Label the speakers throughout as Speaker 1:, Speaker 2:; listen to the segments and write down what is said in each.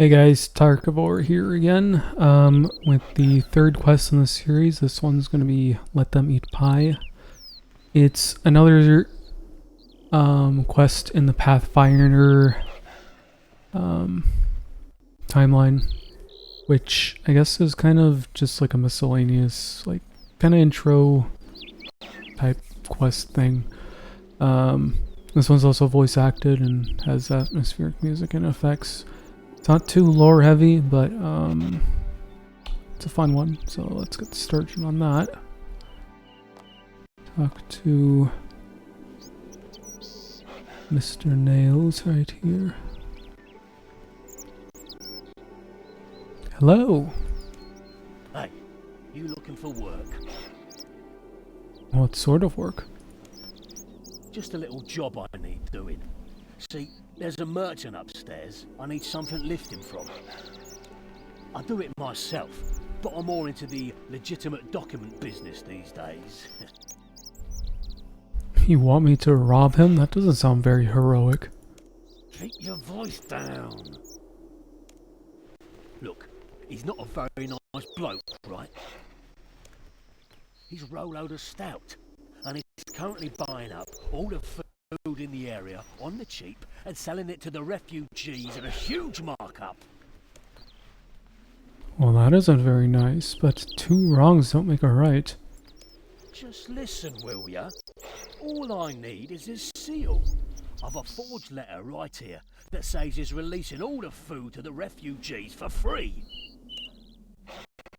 Speaker 1: Hey guys, Tarkavor here again, with the third quest in the series. This one's going to be Let Them Eat Pie. It's another quest in the Pathfinder timeline, which I guess is kind of just like a miscellaneous, like, kind of intro type quest thing. This one's also voice acted and has atmospheric music and effects. It's not too lore heavy, but it's a fun one, so let's get started on that. Talk to Mr. Nails right here. Hello!
Speaker 2: Hey, you looking for work?
Speaker 1: What sort of work?
Speaker 2: Just a little job I need doing. See, there's a merchant upstairs I need something lifting from. I do it myself, but I'm more into the legitimate document business these days.
Speaker 1: You want me to rob him? That doesn't sound very heroic.
Speaker 2: Keep your voice down. Look, he's not a very nice bloke, right? He's Rollo the Stout, and he's currently buying up all the food in the area on the cheap and selling it to the refugees at a huge markup.
Speaker 1: Well, that isn't very nice, but two wrongs don't make a right.
Speaker 2: Just listen, will ya? All I need is his seal. I've a forged letter right here that says he's releasing all the food to the refugees for free.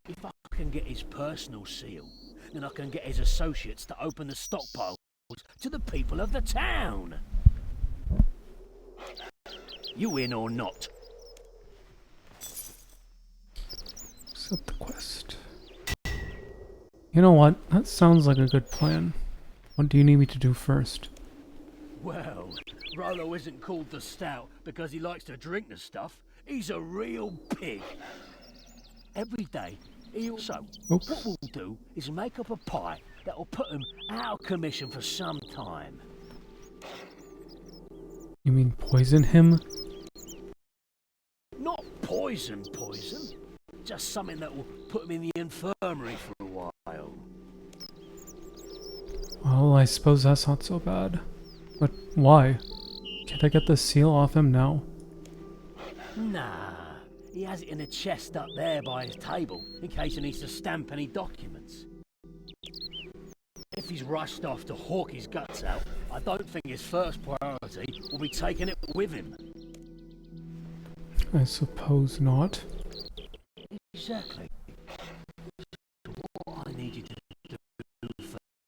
Speaker 2: If I can get his personal seal, then I can get his associates to open the stockpiles to the people of the town. You in or not?
Speaker 1: Accept the quest. You know what? That sounds like a good plan. What do you need me to do first?
Speaker 2: Well, Rollo isn't called the Stout because he likes to drink the stuff. He's a real pig. Every day, he also...
Speaker 1: Oops.
Speaker 2: What we'll do is make up a pie that'll put him out of commission for some time.
Speaker 1: You mean poison him?
Speaker 2: Not poison. Just something that will put him in the infirmary for a while.
Speaker 1: Well, I suppose that's not so bad. But why? Can't I get the seal off him now?
Speaker 2: Nah, he has it in a chest up there by his table, in case he needs to stamp any documents. If he's rushed off to hawk his guts out, I don't think his first priority will be taking it with him.
Speaker 1: I suppose not.
Speaker 2: Exactly. What I need you to do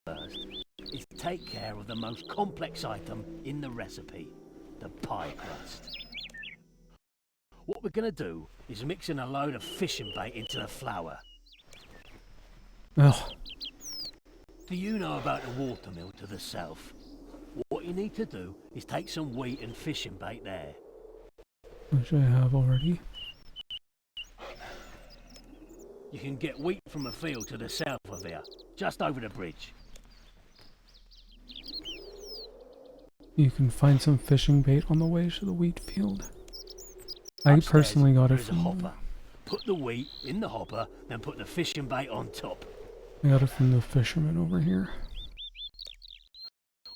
Speaker 2: first is take care of the most complex item in the recipe, the pie crust. What we're gonna do is mix in a load of fishing bait into the flour.
Speaker 1: Ugh.
Speaker 2: Do you know about the watermill to the south? What you need to do is take some wheat and fishing bait there.
Speaker 1: Which I have already.
Speaker 2: You can get wheat from a field to the south of here, just over the bridge.
Speaker 1: You can find some fishing bait on the way to the wheat field. I
Speaker 2: Upstairs,
Speaker 1: personally got it
Speaker 2: there's a
Speaker 1: from...
Speaker 2: hopper. Put the wheat in the hopper, then put the fishing bait on top.
Speaker 1: I got it from the fisherman over here.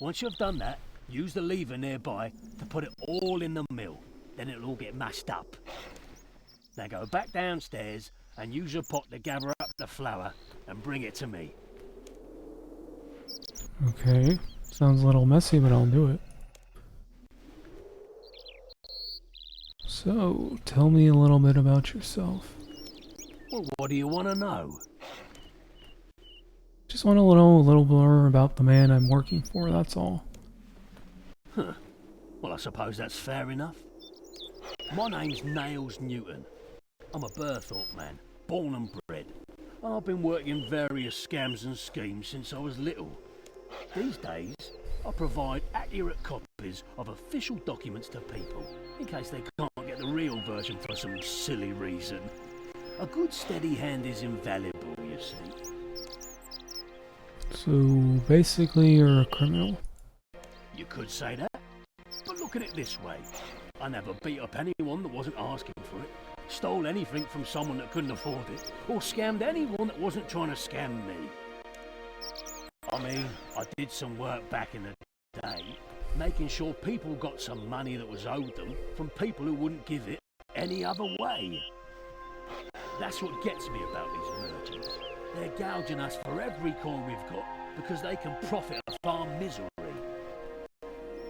Speaker 2: Once you've done that, use the lever nearby to put it all in the mill. Then it'll all get mashed up. Now go back downstairs and use your pot to gather up the flour and bring it to me.
Speaker 1: Okay. Sounds a little messy, but I'll do it. So, tell me a little bit about yourself.
Speaker 2: Well, what do you want to know?
Speaker 1: Just want to know a little more about the man I'm working for, that's all.
Speaker 2: Huh. Well, I suppose that's fair enough. My name's Nails Newton. I'm a Berthorpe man, born and bred. I've been working various scams and schemes since I was little. These days, I provide accurate copies of official documents to people, in case they can't get the real version for some silly reason. A good steady hand is invaluable, you see.
Speaker 1: So, basically you're a criminal.
Speaker 2: You could say that, but look at it this way. I never beat up anyone that wasn't asking for it. stole anything from someone that couldn't afford it, or scammed anyone that wasn't trying to scam me. I mean, I did some work back in the day, making sure people got some money that was owed them from people who wouldn't give it any other way. That's what gets me about these merchants. They're gouging us for every coin we've got because they can profit off our misery.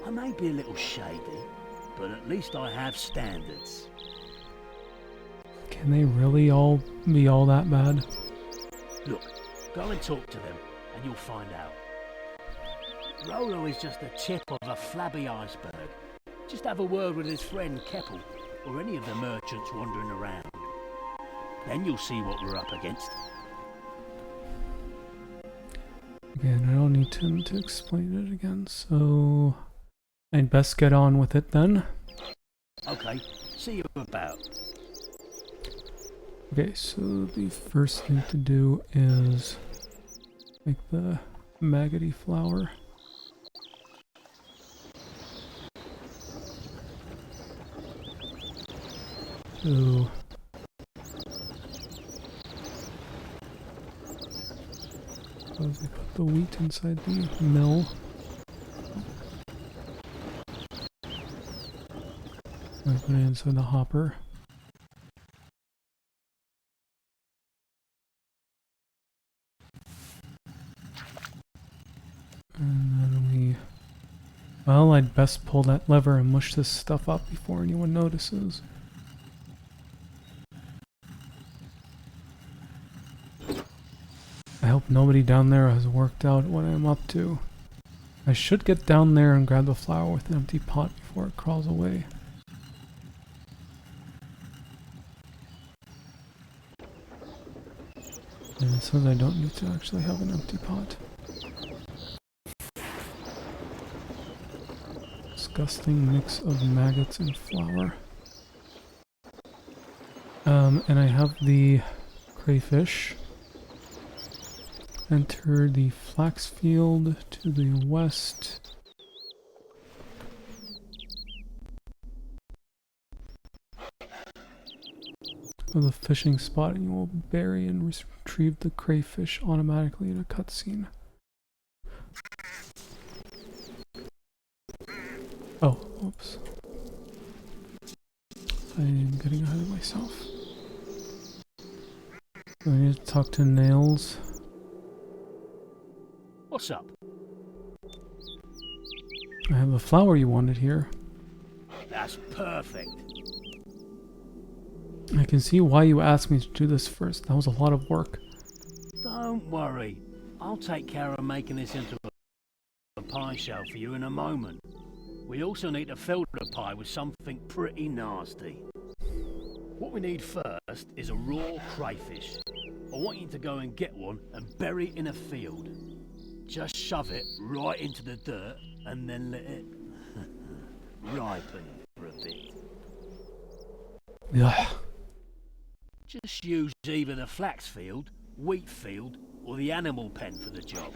Speaker 2: I may be a little shady, but at least I have standards.
Speaker 1: Can they really all be all that bad?
Speaker 2: Look, go and talk to them and you'll find out. Rolo is just the tip of a flabby iceberg. Just have a word with his friend Keppel, or any of the merchants wandering around. Then you'll see what we're up against.
Speaker 1: Again, I don't need him to explain it again, so I'd best get on with it then.
Speaker 2: Okay, see you about.
Speaker 1: Okay, so the first thing to do is make the maggoty flour. So suppose I put the wheat inside the mill. I put it inside the hopper. And then well, I'd best pull that lever and mush this stuff up before anyone notices. I hope nobody down there has worked out what I'm up to. I should get down there and grab the flour with an empty pot before it crawls away. And it says I don't need to actually have an empty pot. Disgusting mix of maggots and flour. And I have the crayfish. Enter the flax field to the west. Of the fishing spot, and you will bury and retrieve the crayfish automatically in a cutscene. Oh, oops. I'm getting ahead of myself. I need to talk to Nails.
Speaker 2: What's up?
Speaker 1: I have the flour you wanted here.
Speaker 2: That's perfect.
Speaker 1: I can see why you asked me to do this first. That was a lot of work.
Speaker 2: Don't worry. I'll take care of making this into a pie shell for you in a moment. We also need to fill the pie with something pretty nasty. What we need first is a raw crayfish. I want you to go and get one and bury it in a field. Just shove it right into the dirt and then let it ripen for a bit.
Speaker 1: Yeah.
Speaker 2: Just use either the flax field, wheat field, or the animal pen for the job.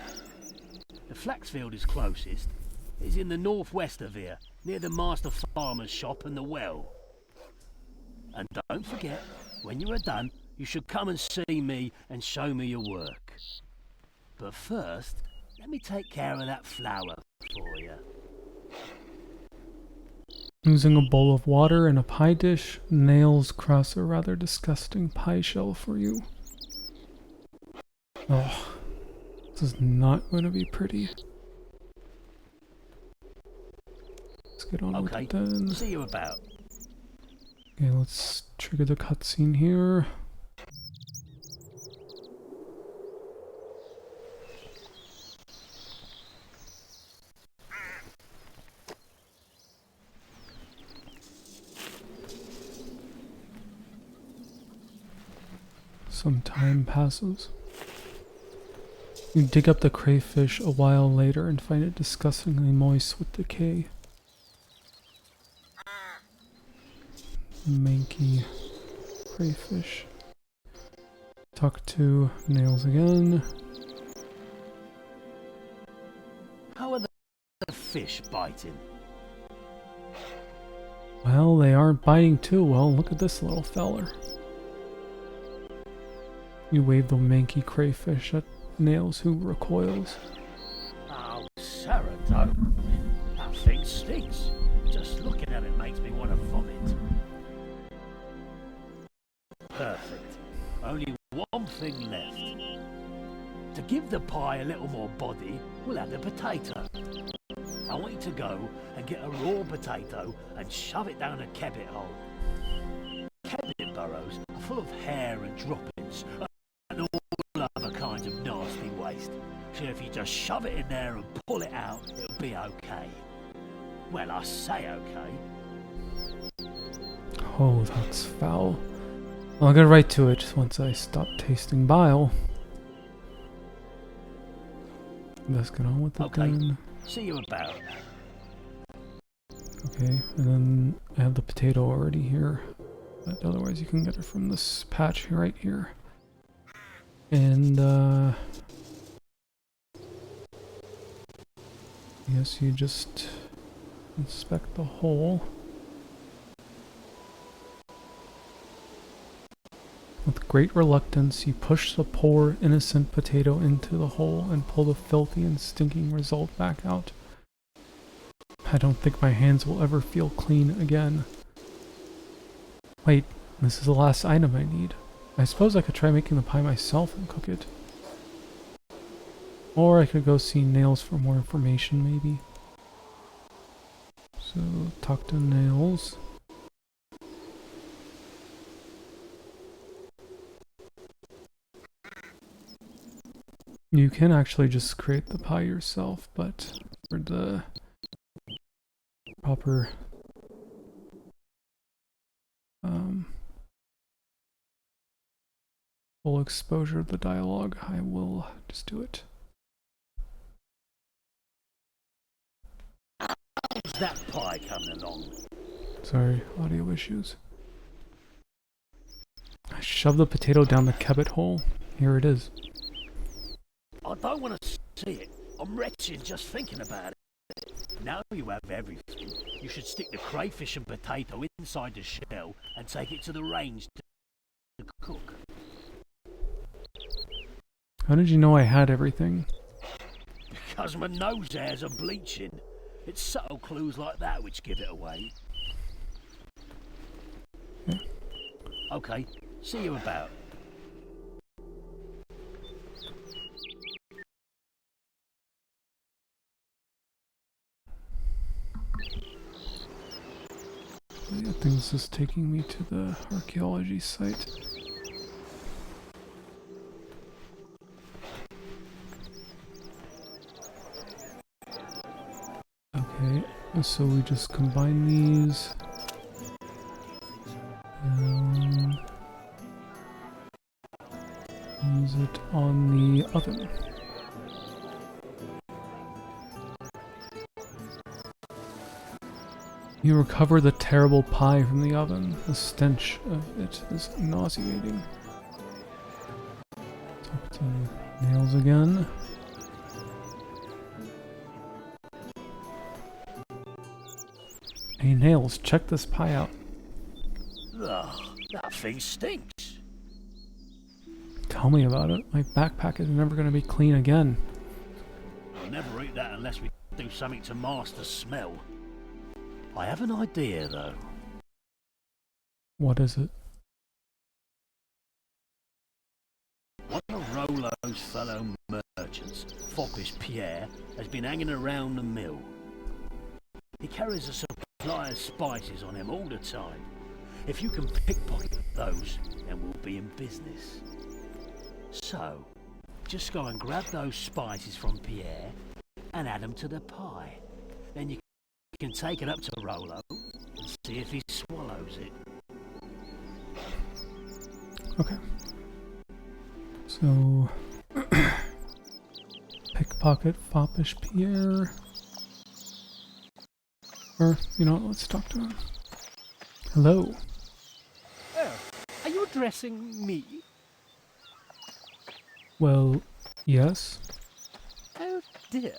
Speaker 2: The flax field is closest. It's in the northwest of here, near the master farmer's shop and the well. And don't forget, when you are done, you should come and see me and show me your work. But first, let me take care of that flour for you.
Speaker 1: Using a bowl of water and a pie dish, Nails crafts a rather disgusting pie shell for you. Oh, this is not going to be pretty. Let's get on with it then.
Speaker 2: See you about.
Speaker 1: Okay, let's trigger the cutscene here. Some time passes. You dig up the crayfish a while later and find it disgustingly moist with decay. Manky crayfish. Talk to Nails again.
Speaker 2: How are the fish biting?
Speaker 1: Well, they aren't biting too well. Look at this little feller. You wave the manky crayfish at Nails, who recoils.
Speaker 2: Oh, Sarah, don't. That thing stinks. Just looking at it makes me want to vomit. Perfect. Only one thing left. To give the pie a little more body, we'll add a potato. I want you to go and get a raw potato and shove it down a kebbit hole. Kebbit burrows are full of hair and droppings and all other kinds of nasty waste. So if you just shove it in there and pull it out, it'll be okay. Well, I say okay.
Speaker 1: Oh, that's foul. I'll get right to it once I stop tasting bile. Let's get on with it then.
Speaker 2: See you about.
Speaker 1: Okay, and then I have the potato already here. But otherwise you can get it from this patch right here. And I guess you just inspect the hole. With great reluctance, you push the poor, innocent potato into the hole and pull the filthy and stinking result back out. I don't think my hands will ever feel clean again. Wait, this is the last item I need. I suppose I could try making the pie myself and cook it. Or I could go see Nails for more information, maybe. So, talk to Nails. You can actually just create the pie yourself, but for the proper full exposure of the dialogue, I will just do it.
Speaker 2: How's that pie coming along?
Speaker 1: Sorry, audio issues. I shoved the potato down the kebbit hole. Here it is.
Speaker 2: I don't want to see it. I'm retching just thinking about it. Now you have everything, you should stick the crayfish and potato inside the shell and take it to the range to cook.
Speaker 1: How did you know I had everything?
Speaker 2: Because my nose hairs are bleaching. It's subtle clues like that which give it away.
Speaker 1: Yeah.
Speaker 2: Okay, see you about.
Speaker 1: I think this is taking me to the archaeology site. Okay, so we just combine these. Use it on the oven. You recover the terrible pie from the oven. The stench of it is nauseating. Talk to Nails again. Hey Nails, check this pie out.
Speaker 2: Ugh, that thing stinks.
Speaker 1: Tell me about it. My backpack is never going to be clean again.
Speaker 2: We'll never eat that unless we do something to mask the smell. I have an idea though.
Speaker 1: What is it?
Speaker 2: One of Rollo's fellow merchants, foppish Pierre, has been hanging around the mill. He carries a supply of spices on him all the time. If you can pickpocket those, then we'll be in business. So, just go and grab those spices from Pierre and add them to the pie. Then you can take it up to Rollo and see if he swallows it.
Speaker 1: Okay. So, pickpocket foppish Pierre. Or, you know what, let's talk to him. Hello.
Speaker 3: Oh, are you addressing me?
Speaker 1: Well, yes.
Speaker 3: Oh dear,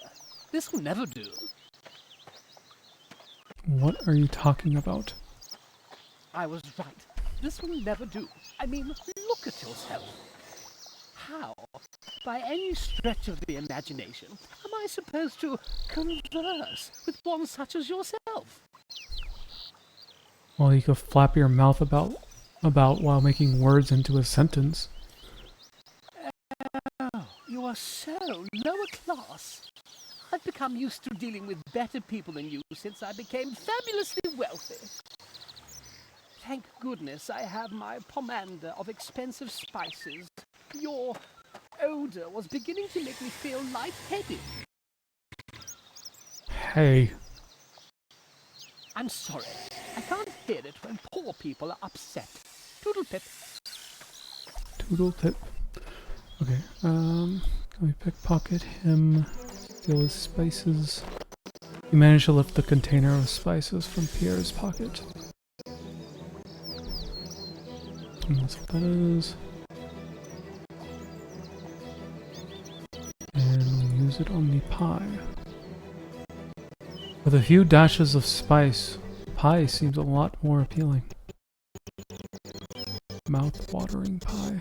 Speaker 3: this will never do.
Speaker 1: What are you talking about?
Speaker 3: I was right. This will never do. I mean, look at yourself. How, by any stretch of the imagination, am I supposed to converse with one such as yourself?
Speaker 1: Well, you could flap your mouth about while making words into a sentence.
Speaker 3: Oh, you are so lower class. I've become used to dealing with better people than you since I became fabulously wealthy. Thank goodness I have my pomander of expensive spices. Your odor was beginning to make me feel lightheaded.
Speaker 1: Hey,
Speaker 3: I'm sorry. I can't hear it when poor people are upset. Toodle pip.
Speaker 1: toodle tip. Okay, can we pickpocket him? Steal his spices. You managed to lift the container of spices from Pierre's pocket. And that's what that is. And we'll use it on the pie. With a few dashes of spice, pie seems a lot more appealing. Mouth-watering pie.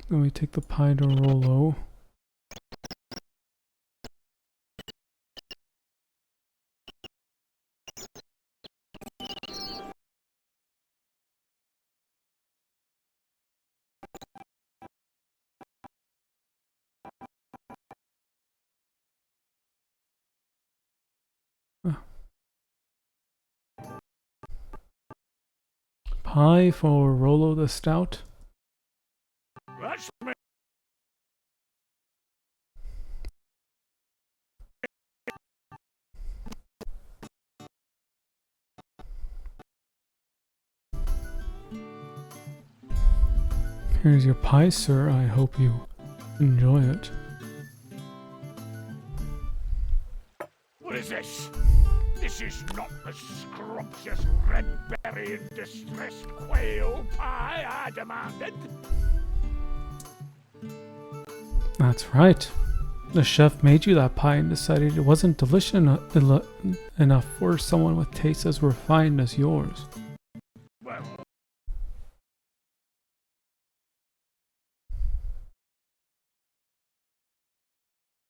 Speaker 1: Then we take the pie to Rollo. Pie for Rollo the Stout.
Speaker 2: That's me.
Speaker 1: Here's your pie, sir. I hope you enjoy it.
Speaker 2: What is this? This is not the scrumptious red berry in distress quail pie I demanded.
Speaker 1: That's right. The chef made you that pie and decided it wasn't delicious enough for someone with tastes as refined as yours.
Speaker 2: Well,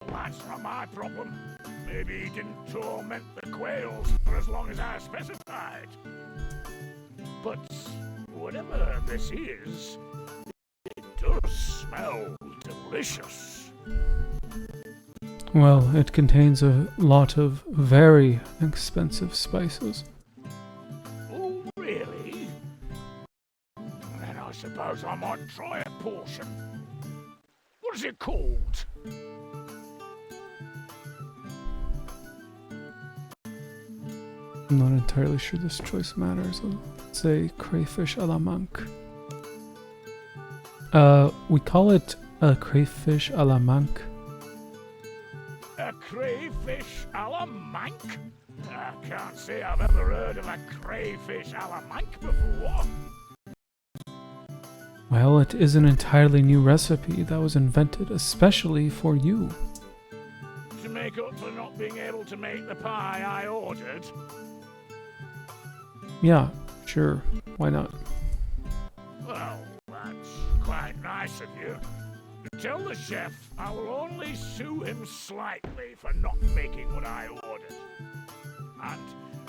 Speaker 2: that's not my problem. Maybe he didn't torment the quails for as long as I specified. But whatever this is, it does smell delicious.
Speaker 1: Well, it contains a lot of very expensive spices.
Speaker 2: Oh, really? Then I suppose I might try a portion. What is it called?
Speaker 1: I'm not entirely sure this choice matters. Let's say crayfish a la manque. We call it a crayfish a la manque.
Speaker 2: A crayfish a la manque? I can't say I've ever heard of a crayfish a la manque before.
Speaker 1: Well, it is an entirely new recipe that was invented especially for you.
Speaker 2: To make up for not being able to make the pie I ordered.
Speaker 1: Yeah, sure. Why not?
Speaker 2: Well, that's quite nice of you. Tell the chef I will only sue him slightly for not making what I ordered. And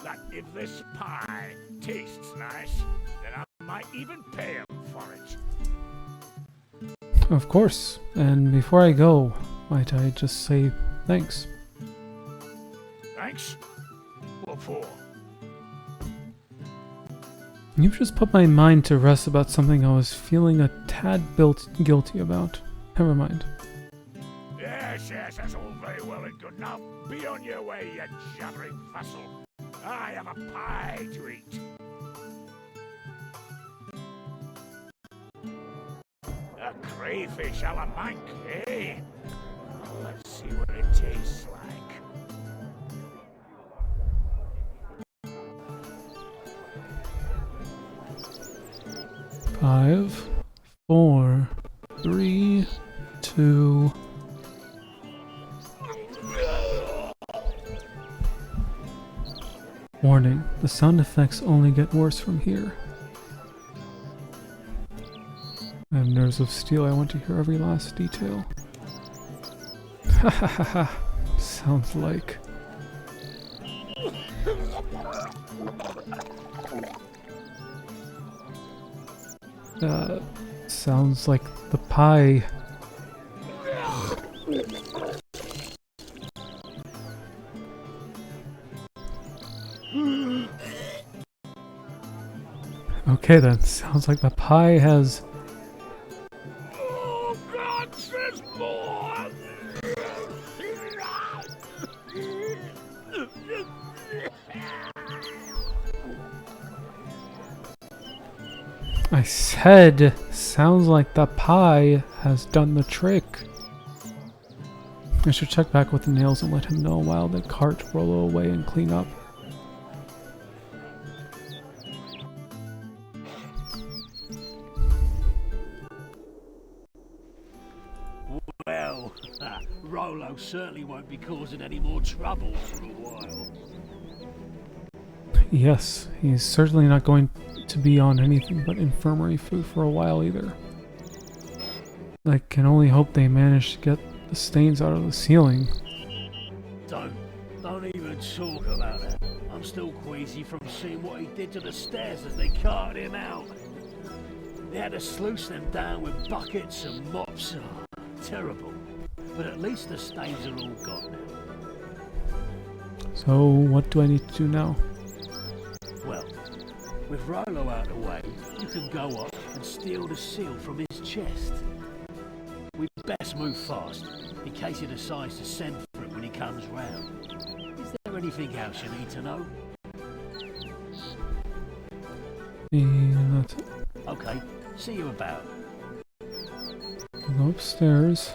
Speaker 2: that if this pie tastes nice, then I might even pay him for it.
Speaker 1: Of course. And before I go, might I just say thanks?
Speaker 2: Thanks? What for?
Speaker 1: You've just put my mind to rest about something I was feeling a tad guilty about. Never mind.
Speaker 2: Yes, that's all very well and good. Now be on your way, you jabbering vassal. I have a pie to eat. A crayfish a la manque, eh? Let's see what it tastes like.
Speaker 1: 5, 4, 3, 2. Warning, the sound effects only get worse from here. I have nerves of steel, I want to hear every last detail. Ha ha ha ha. Sounds like. Sounds like the pie. Okay then, sounds like the pie has...
Speaker 2: Oh God, there's more!
Speaker 1: I said, sounds like the pie has done the trick. I should check back with the nails and let him know while the cart roll away and clean up.
Speaker 2: Well, Rolo certainly won't be causing any more trouble for a while.
Speaker 1: Yes, he's certainly not going to be on anything but infirmary food for a while either. I can only hope they manage to get the stains out of the ceiling.
Speaker 2: Don't even talk about that. I'm still queasy from seeing what he did to the stairs as they carted him out. They had to sluice them down with buckets and mops. Oh, terrible. But at least the stains are all gone now.
Speaker 1: So, what do I need to do now?
Speaker 2: Well, with Rolo out of the way, you can go up and steal the seal from his chest. We'd best move fast, in case he decides to send for it when he comes round. Is there anything else you need to know?
Speaker 1: And that's it.
Speaker 2: Okay, see you about.
Speaker 1: I'll go upstairs.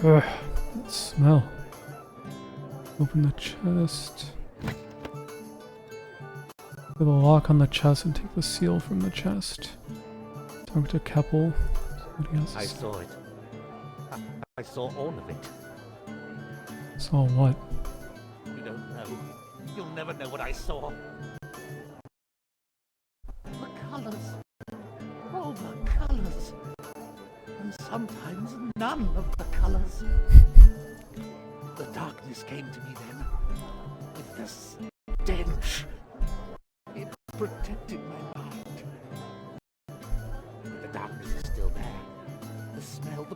Speaker 1: Ugh, that smell. Open the chest. Put the lock on the chest and take the seal from the chest. Talk to Keppel. What else?
Speaker 4: I saw it. I saw all of it.
Speaker 1: Saw what?
Speaker 4: You don't know. You'll never know what I saw.
Speaker 3: The colors. All the colors. And sometimes none of the colors. The darkness came to me then. With this stench. It protected my mind.
Speaker 4: But the darkness is still there.
Speaker 3: The smell,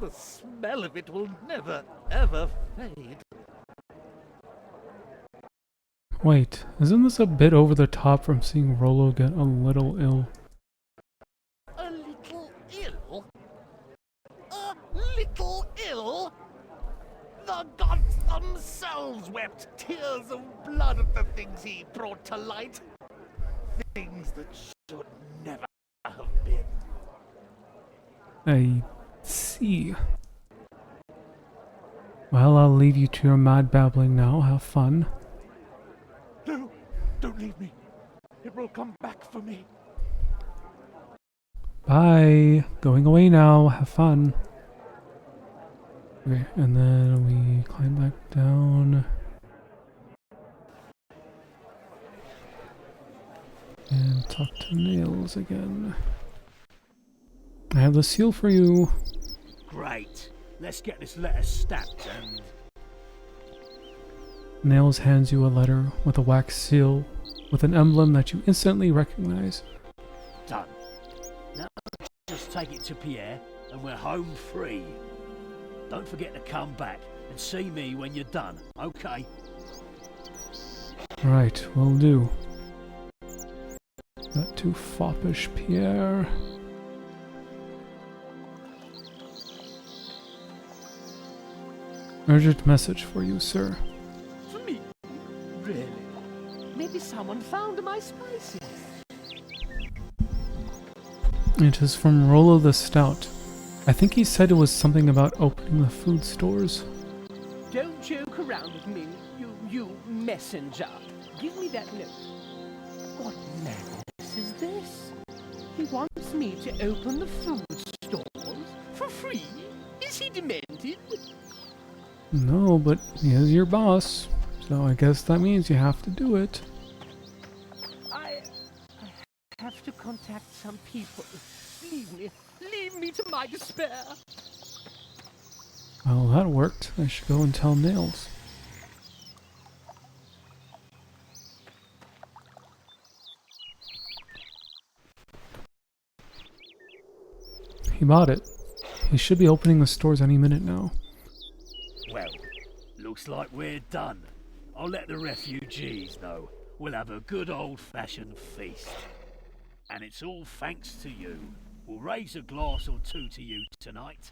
Speaker 3: the smell of it will never, ever fade.
Speaker 1: Wait, isn't this a bit over the top from seeing Rolo get a little ill?
Speaker 3: A little ill? A little ill? The gods themselves wept tears of blood at the things he brought to light. Things that should never have been.
Speaker 1: I see. Well, I'll leave you to your mad babbling now. Have fun.
Speaker 3: No, don't leave me. It will come back for me.
Speaker 1: Bye. Going away now. Have fun. Okay, and then we climb back down. And talk to Nails again. I have the seal for you.
Speaker 2: Great. Let's get this letter stamped and...
Speaker 1: Nails hands you a letter with a wax seal with an emblem that you instantly recognize.
Speaker 2: done. Now just take it to Pierre and we're home free. Don't forget to come back and see me when you're done, okay?
Speaker 1: Right, will do. Not too foppish, Pierre. Urgent message for you, sir.
Speaker 3: For me? Really? Maybe someone found my spices.
Speaker 1: It is from Rollo the Stout. I think he said it was something about opening the food stores.
Speaker 3: Don't joke around with me, you messenger. Give me that note. What madness is this? He wants me to open the food stores for free? Is he demented?
Speaker 1: No, but he is your boss, so I guess that means you have to do it.
Speaker 3: I have to contact some people. Leave me to my despair.
Speaker 1: Well, that worked. I should go and tell Nails. He bought it. He should be opening the stores any minute now.
Speaker 2: Well, looks like we're done. I'll let the refugees know. We'll have a good old-fashioned feast. And it's all thanks to you. We'll raise a glass or two to you tonight.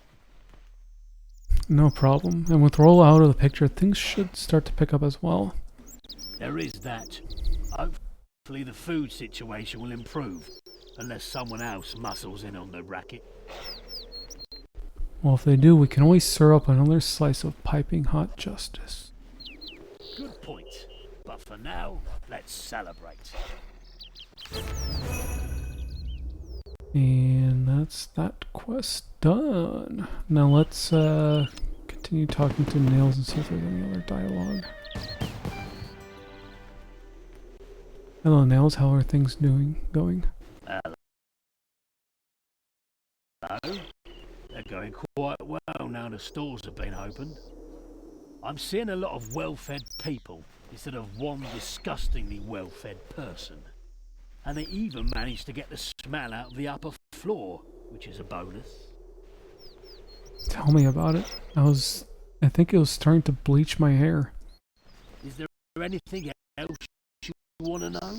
Speaker 1: No problem. And with Rollo out of the picture, things should start to pick up as well.
Speaker 2: There is that. Hopefully the food situation will improve, unless someone else muscles in on the racket.
Speaker 1: Well, if they do, we can always serve up another slice of piping hot justice.
Speaker 2: Good point. But for now, let's celebrate.
Speaker 1: And that's that quest done. Now let's continue talking to Nails and see if there's any other dialogue. Hello Nails, how are things going?
Speaker 2: Hello. They're going quite well now the stores have been opened. I'm seeing a lot of well-fed people instead of one disgustingly well-fed person. And they even managed to get the smell out of the upper floor, which is a bonus.
Speaker 1: Tell me about it. I think it was starting to bleach my hair.
Speaker 2: Is there anything else you want to know?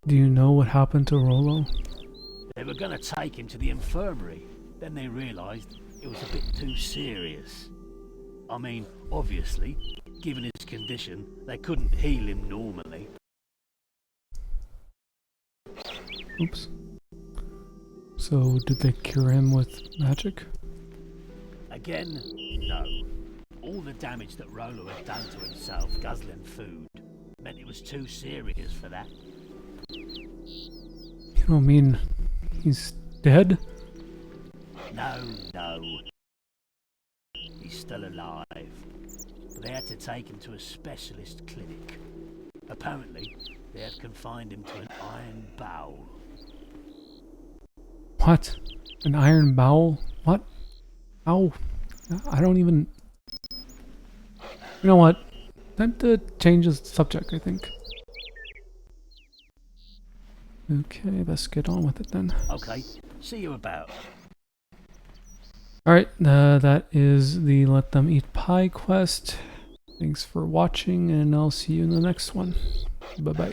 Speaker 1: Do you know what happened to Rollo?
Speaker 2: They were going to take him to the infirmary. Then they realised it was a bit too serious. I mean, obviously, given his condition, they couldn't heal him normally.
Speaker 1: Oops. So, did they cure him with magic?
Speaker 2: Again, no. All the damage that Rollo had done to himself guzzling food meant it was too serious for that.
Speaker 1: You don't mean he's dead?
Speaker 2: No. He's still alive. But they had to take him to a specialist clinic. Apparently, they had confined him to an iron bowel.
Speaker 1: What? An iron bowel? What? Ow. I don't even... You know what? Time to change the subject, I think. Okay, let's get on with it then.
Speaker 2: Okay, see you about.
Speaker 1: Alright, that is the Let Them Eat Pie quest. Thanks for watching, and I'll see you in the next one. Bye-bye.